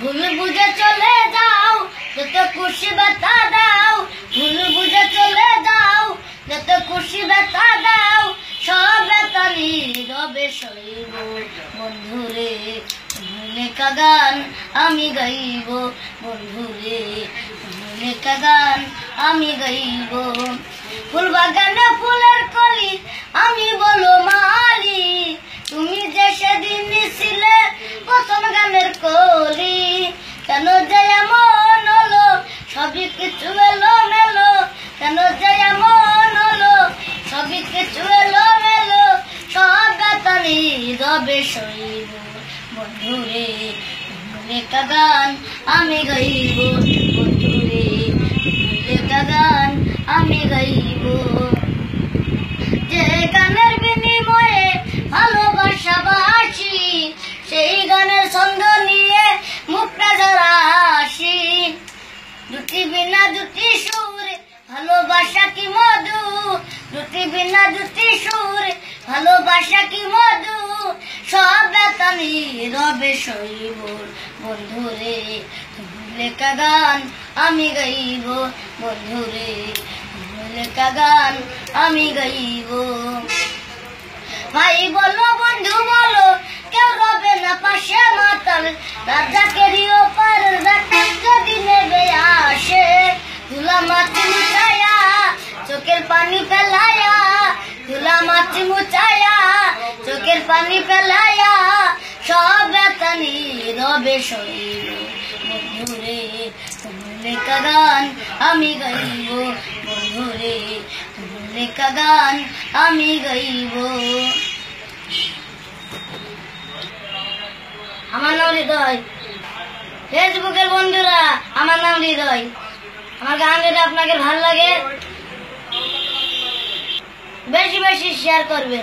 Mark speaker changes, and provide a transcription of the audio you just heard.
Speaker 1: ভুল বুঝে চলে যাও, যত খুশি ব্যথা দাও। ভুল বুঝে চলে যাও, যত খুশি ব্যথা দাও। সব ব্যথা নীরবে সইব বন্ধুরে, লেখা গান আমি গাইব বন্ধুরে, লেখা গান আমি গাইব। ফুল বাগানে ফুলের কলি আমি বলো মালি, তুমি যে সেদিন ছিলে প্রথম গানের কলি। কেন যে এমন হলো সবই কিছু এলো মেলো, কেন যে এমন হলো সবই কিছু এলো মেলো। সব ব্যথা নীরবে সইব বন্ধুরে, লেখা গান আমি গাইব বন্ধুরে, লেখা গান আমি গাইব। যে গানের বিনিময়ে ভালোবাসা বাসি, সেই গানের ছন্দ নিয়ে মুখটা যারা আসি। দুটি বিনা দুটি সুর ভালোবাসা কি মধু, দুটি বিনা দুটি সুর ভালোবাসা কি মধু। সব ব্যথা নীরবে সইব বন্ধুরে, লেখা গান আমি গাইব বন্ধুরে, লেখা গান আমি গাইব। ভাই বলো বন্ধু বলো কেউ রবে না পাশে মাতাল, রাজাকেরিও পার যদি নেবে আসে। ধুলা মাছি মুছায়া চোখের পানি ফেলায়া, ধুলা মাছি মুছায়া চোখের পানি ফেলায়া। সব ব্যথা নীরবে সইব বন্ধুরে, লেখা গান আমি গাইব বন্ধুরে, লেখা গান আমি গাইব। আমার নাম হৃদয়। ফেসবুকের বন্ধুরা আমার নাম হৃদয়। আমার গান যদি আপনাদের ভালো লাগে বেশি বেশি শেয়ার করবেন।